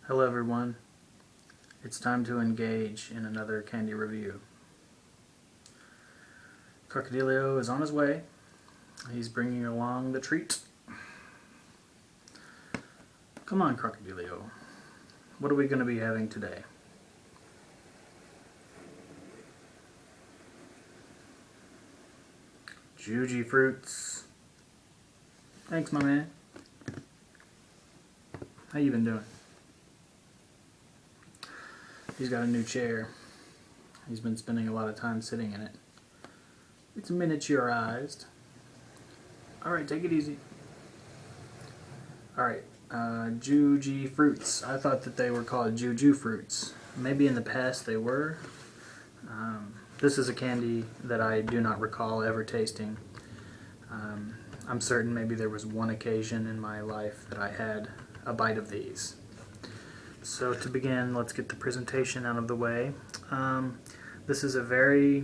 Hello everyone, it's time to engage in another candy review. Crocodilio is on his way. He's bringing along the treat. Come on, Crocodilio. What are we going to be having today? Jujyfruits. Thanks, my man. How you been doing? He's got a new chair. He's been spending a lot of time sitting in it. It's miniaturized. Alright, take it easy. Alright, Jujyfruits. I thought that they were called Jujyfruits. Maybe in the past they were. This is a candy that I do not recall ever tasting. I'm certain maybe there was one occasion in my life that I had a bite of these. So to begin, let's get the presentation out of the way. This is a very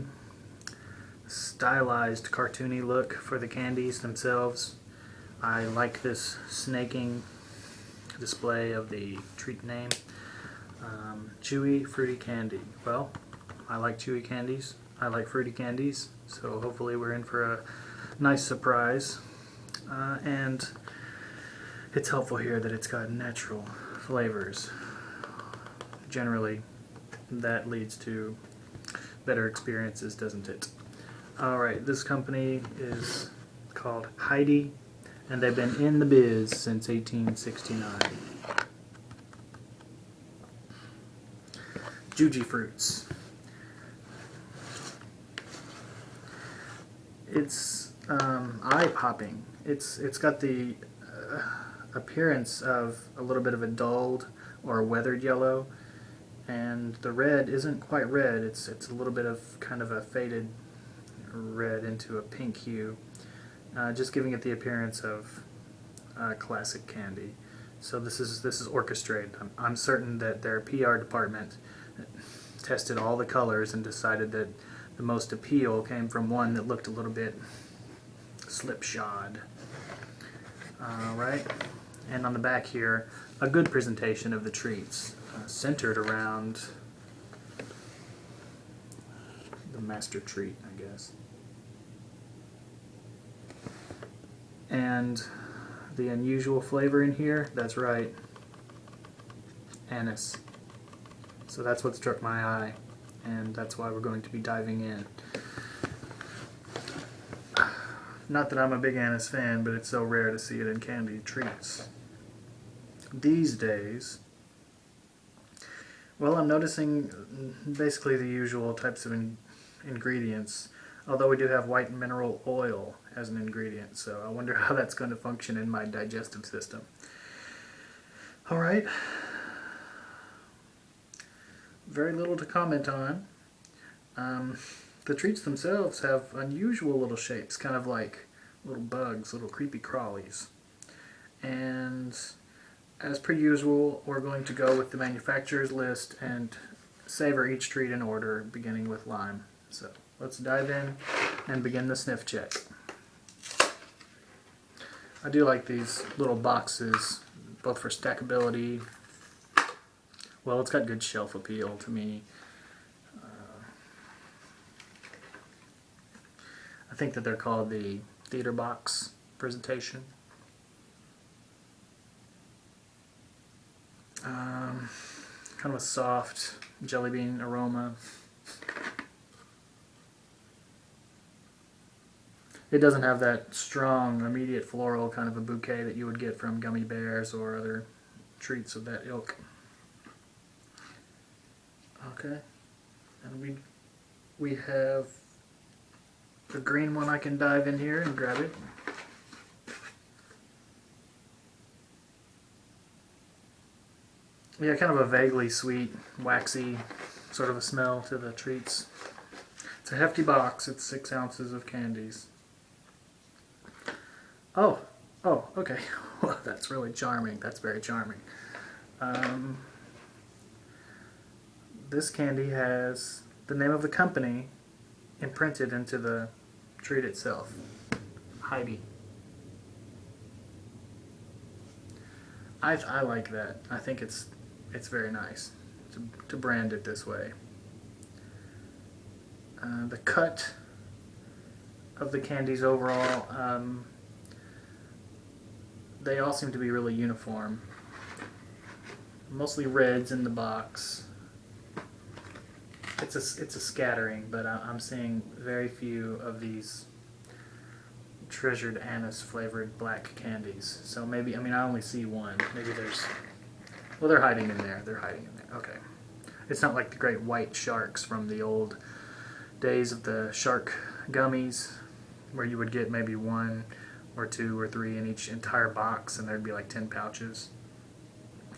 stylized, cartoony look for the candies themselves. I like this snaking display of the treat name. Chewy fruity candy. Well, I like chewy candies. I like fruity candies. So hopefully we're in for a nice surprise. And it's helpful here that it's got natural flavors. Generally, that leads to better experiences, doesn't it? Alright, this company is called Heidi, and they've been in the biz since 1869. Jujyfruits. It's eye-popping. It's got the appearance of a little bit of a dulled or weathered yellow, and the red isn't quite red. It's a little bit of kind of a faded red into a pink hue, just giving it the appearance of classic candy. So this is orchestrated. I'm certain that their PR department tested all the colors and decided that the most appeal came from one that looked a little bit slipshod. Right, and on the back here, a good presentation of the treats, centered around the master treat, I guess. And the unusual flavor in here, that's right, anise. So that's what struck my eye, and that's why we're going to be diving in. Not that I'm a big anise fan, but it's so rare to see it in candy treats these days. Well, I'm noticing basically the usual types of ingredients, although we do have white mineral oil as an ingredient, so I wonder how that's going to function in my digestive system. Alright. Very little to comment on. The treats themselves have unusual little shapes, kind of like little bugs, little creepy crawlies. And as per usual, we're going to go with the manufacturer's list and savor each treat in order, beginning with lime. So let's dive in and begin the sniff check. I do like these little boxes, both for stackability. Well, it's got good shelf appeal to me. I think that they're called the theater box presentation. Kind of a soft jelly bean aroma. It doesn't have that strong, immediate floral kind of a bouquet that you would get from gummy bears or other treats of that ilk. Okay, and we have the green one. I can dive in here and grab it. Yeah, kind of a vaguely sweet, waxy sort of a smell to the treats. It's a hefty box. It's 6 ounces of candies. Oh, okay. Well, that's really charming. That's very charming. This candy has the name of the company imprinted into the treat itself. Heidi. I like that. I think it's it's very nice to brand it this way. The cut of the candies overall, they all seem to be really uniform. Mostly reds in the box. It's a scattering, but I'm seeing very few of these treasured anise flavored black candies. So maybe, I mean, I only see one. Maybe there's, well, they're hiding in there. They're hiding in there. Okay. It's not like the great white sharks from the old days of the shark gummies, where you would get maybe 1 or 2 or 3 in each entire box, and there'd be like 10 pouches.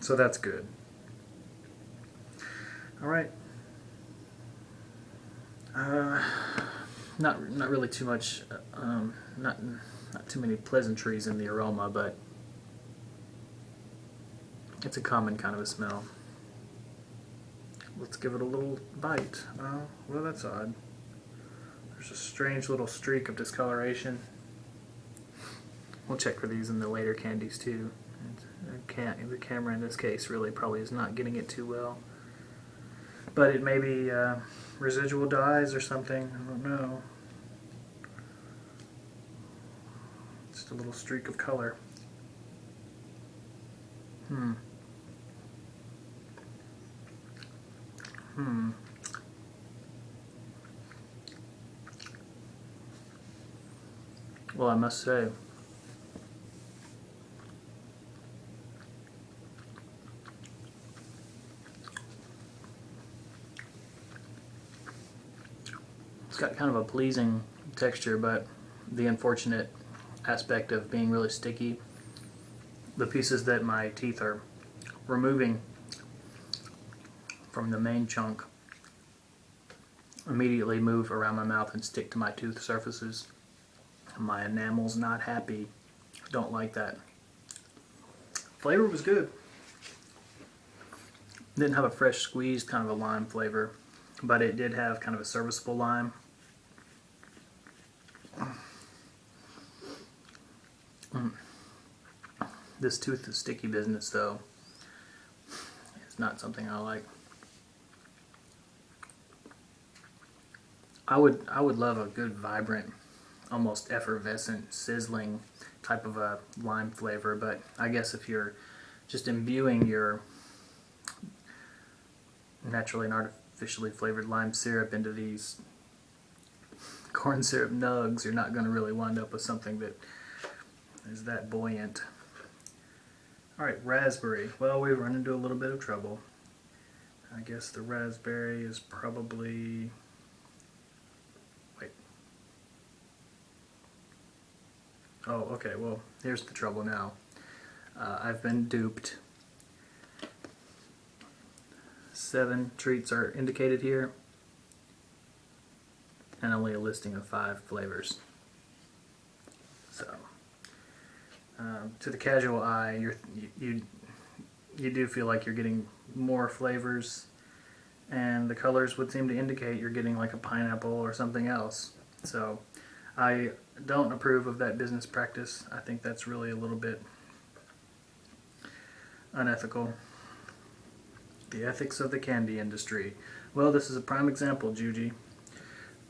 So that's good. All right. Not really too much. Not too many pleasantries in the aroma, but it's a common kind of a smell. Let's give it a little bite. Oh, well, that's odd. There's a strange little streak of discoloration. We'll check for these in the later candies too. The camera in this case really probably is not getting it too well. But it may be residual dyes or something. I don't know. Just a little streak of color. Well, I must say, it's got kind of a pleasing texture, but the unfortunate aspect of being really sticky, the pieces that my teeth are removing from the main chunk immediately move around my mouth and stick to my tooth surfaces. My enamel's not happy. Don't like that. Flavor was good. Didn't have a fresh squeezed kind of a lime flavor, but it did have kind of a serviceable lime. This tooth is sticky business, though. It's not something I like. I would love a good, vibrant, almost effervescent, sizzling type of a lime flavor, but I guess if you're just imbuing your naturally and artificially flavored lime syrup into these corn syrup nugs, you're not going to really wind up with something that is that buoyant. Alright, raspberry. Well, we run into a little bit of trouble. I guess the raspberry is probably... Wait. Oh, okay, well, here's the trouble now. I've been duped. 7 treats are indicated here, and only a listing of 5 flavors. So, to the casual eye, you do feel like you're getting more flavors, and the colors would seem to indicate you're getting like a pineapple or something else. So, I don't approve of that business practice. I think that's really a little bit unethical. The ethics of the candy industry. Well, this is a prime example, Juji,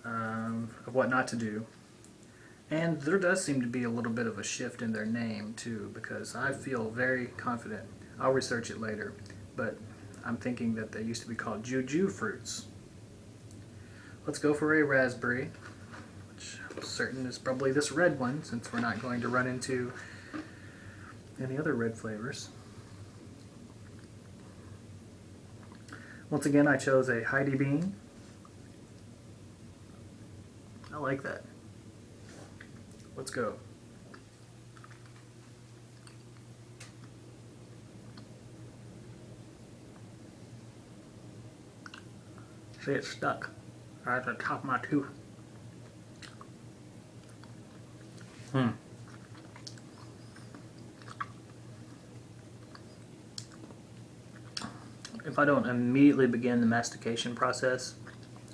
of what not to do. And there does seem to be a little bit of a shift in their name, too, because I feel very confident. I'll research it later, but I'm thinking that they used to be called Jujyfruits. Let's go for a raspberry, which I'm certain is probably this red one, since we're not going to run into any other red flavors. Once again, I chose a Heidi bean. I like that. Let's go. See, it's stuck right at the top of my tooth. If I don't immediately begin the mastication process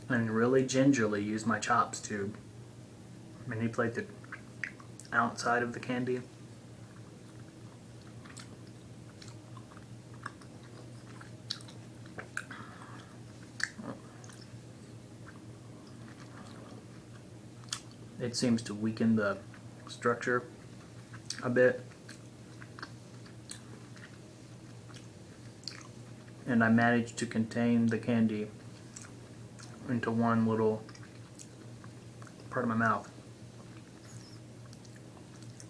and really gingerly use my chops to manipulate the outside of the candy, it seems to weaken the structure a bit. And I managed to contain the candy into one little part of my mouth,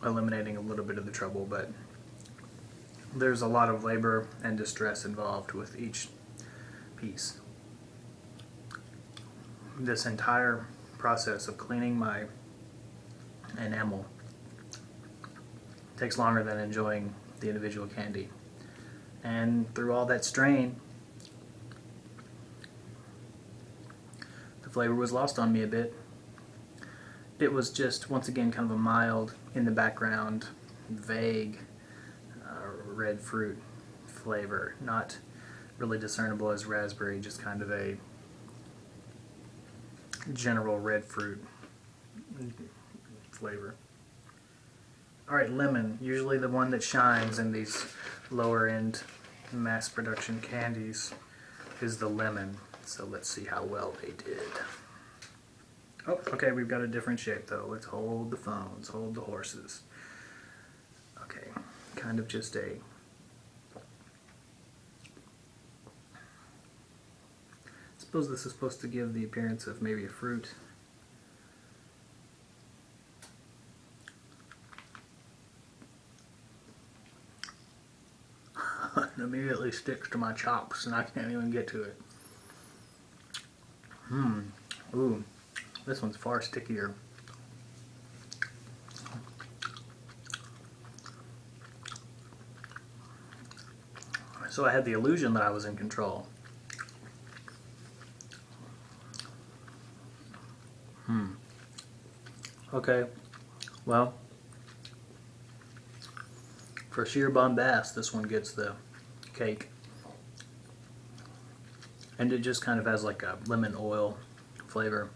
eliminating a little bit of the trouble, but there's a lot of labor and distress involved with each piece. This entire process of cleaning my enamel takes longer than enjoying the individual candy. And through all that strain, the flavor was lost on me a bit. It was just, once again, kind of a mild, in the background, vague red fruit flavor. Not really discernible as raspberry, just kind of a general red fruit flavor. Alright, lemon, usually the one that shines in these lower end mass production candies is the lemon. So let's see how well they did. Oh, okay, we've got a different shape though. Let's hold the phones, hold the horses. Okay, kind of just a I suppose this is supposed to give the appearance of maybe a fruit. It immediately sticks to my chops and I can't even get to it. Ooh, this one's far stickier. So I had the illusion that I was in control. Okay, well, for sheer bombast, this one gets the cake. And it just kind of has like a lemon oil flavor.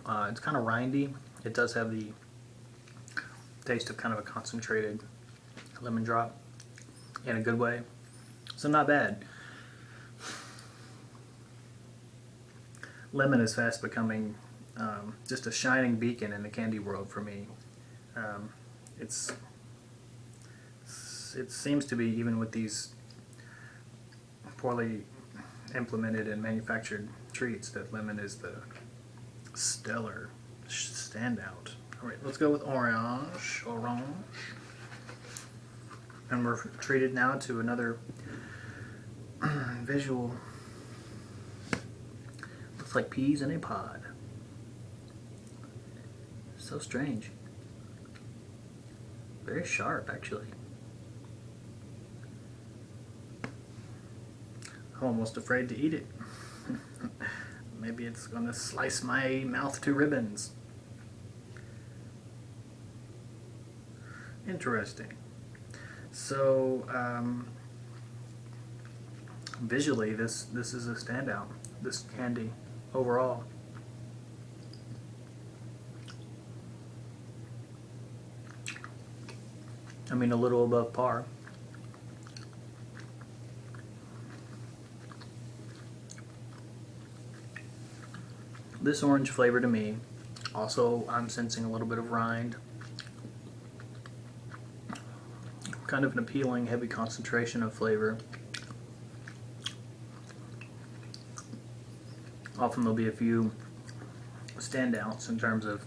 It's kind of rindy. It does have the taste of kind of a concentrated lemon drop in a good way. So not bad. Lemon is fast becoming just a shining beacon in the candy world for me. It seems to be, even with these poorly implemented and manufactured treats, that lemon is the stellar standout. Alright, let's go with orange. And we're treated now to another visual. Looks like peas in a pod. So strange. Very sharp, actually. I'm almost afraid to eat it. Maybe it's going to slice my mouth to ribbons. Interesting. So, visually, this is a standout. This candy, overall. I mean, a little above par. This orange flavor to me, also I'm sensing a little bit of rind. Kind of an appealing, heavy concentration of flavor. Often there'll be a few standouts in terms of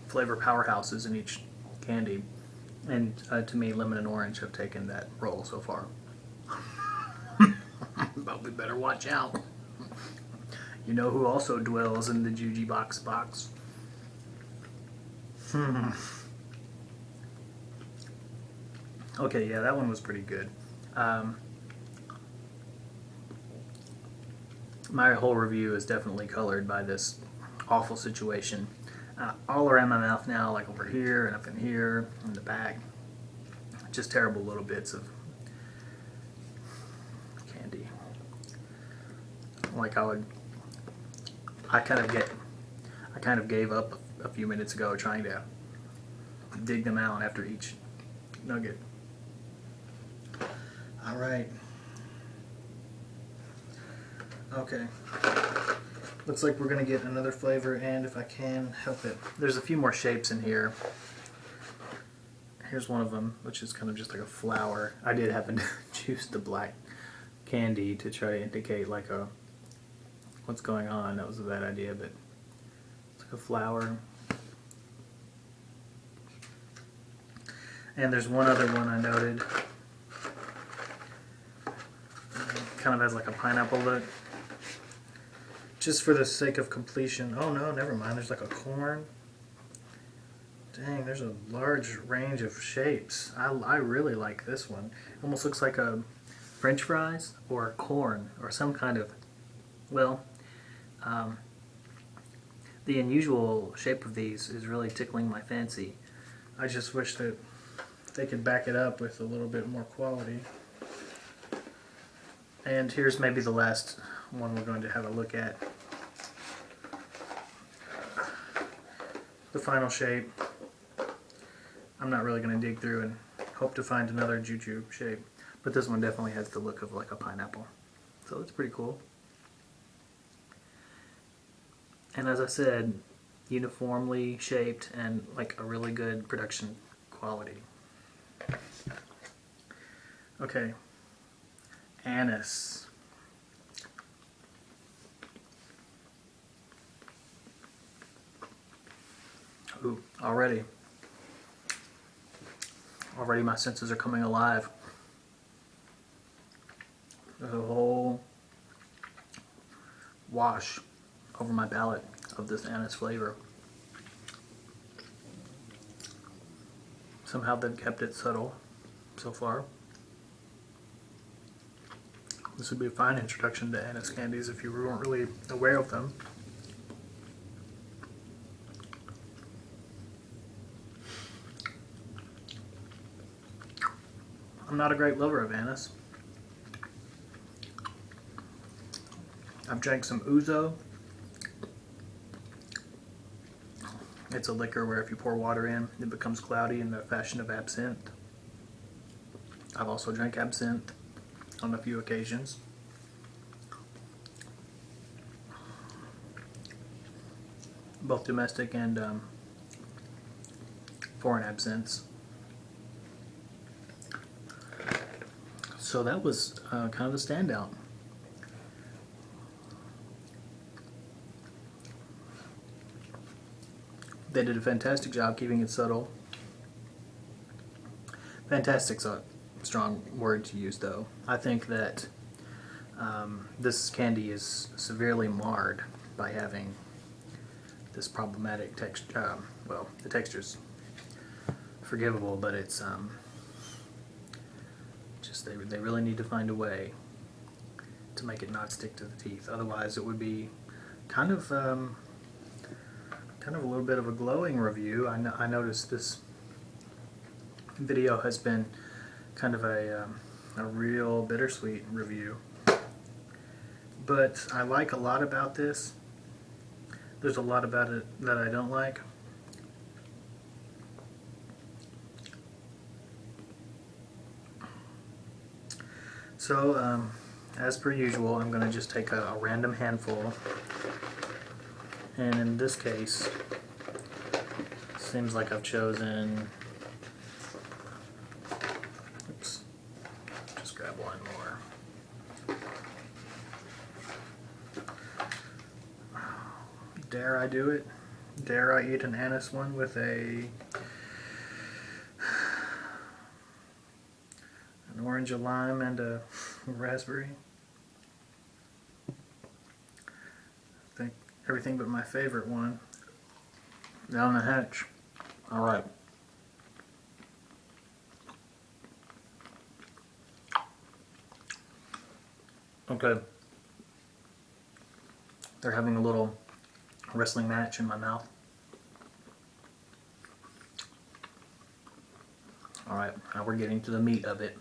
flavor powerhouses in each candy, and to me, lemon and orange have taken that role so far. But we better watch out. You know who also dwells in the Jujyfruits box? Okay, yeah, that one was pretty good. My whole review is definitely colored by this awful situation. All around my mouth now, like over here and up in here, in the back. Just terrible little bits of candy. Like I kind of gave up a few minutes ago trying to dig them out after each nugget. All right. Okay. Looks like we're going to get another flavor, and if I can help it. There's a few more shapes in here. Here's one of them, which is kind of just like a flower. I did happen to choose the black candy to try to indicate like a what's going on. That was a bad idea, but it's like a flower. And there's one other one I noted. Kind of has like a pineapple look. Just for the sake of completion. Oh no, never mind. There's like a corn. Dang, there's a large range of shapes. I really like this one. It almost looks like a French fries or corn or some kind of, well, the unusual shape of these is really tickling my fancy. I just wish that they could back it up with a little bit more quality. And here's maybe the last one we're going to have a look at. The final shape. I'm not really going to dig through and hope to find another Juju shape, but this one definitely has the look of like a pineapple. So it's pretty cool. And as I said, uniformly shaped and like a really good production quality. Okay, Anise. Ooh, already my senses are coming alive. There's a whole wash over my palate of this anise flavor. Somehow they've kept it subtle so far. This would be a fine introduction to anise candies if you weren't really aware of them. I'm not a great lover of anise. I've drank some ouzo. It's a liquor where if you pour water in, it becomes cloudy in the fashion of absinthe. I've also drank absinthe on a few occasions. Both domestic and foreign absinthes. So that was kind of a standout. They did a fantastic job keeping it subtle. Fantastic's a strong word to use, though. I think that this candy is severely marred by having this problematic texture. Well, the texture's forgivable, but it's just they really need to find a way to make it not stick to the teeth. Otherwise, it would be kind of a little bit of a glowing review. I noticed this video has been kind of a real bittersweet review. But I like a lot about this. There's a lot about it that I don't like. So, as per usual, I'm going to just take a random handful. And in this case, seems like I've chosen, oops, just grab one more. Dare I do it? Dare I eat an anise one with an orange, a lime, and a raspberry? I think everything but my favorite one down the hatch. Alright. Okay. They're having a little wrestling match in my mouth. Alright, now we're getting to the meat of it.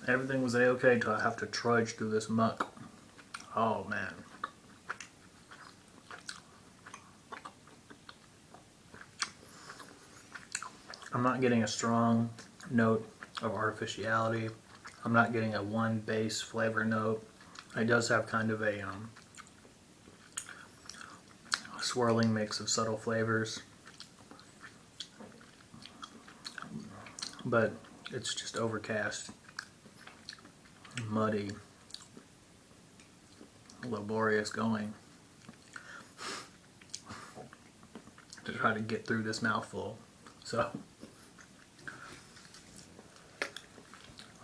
Everything was a-okay until I have to trudge through this muck. Oh man. I'm not getting a strong note of artificiality. I'm not getting a one base flavor note. It does have kind of a swirling mix of subtle flavors, but it's just overcast, muddy, laborious going to try to get through this mouthful. So,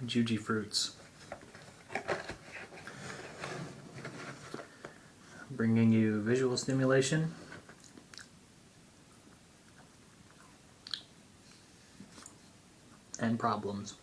Jujyfruits, bringing you visual stimulation and problems.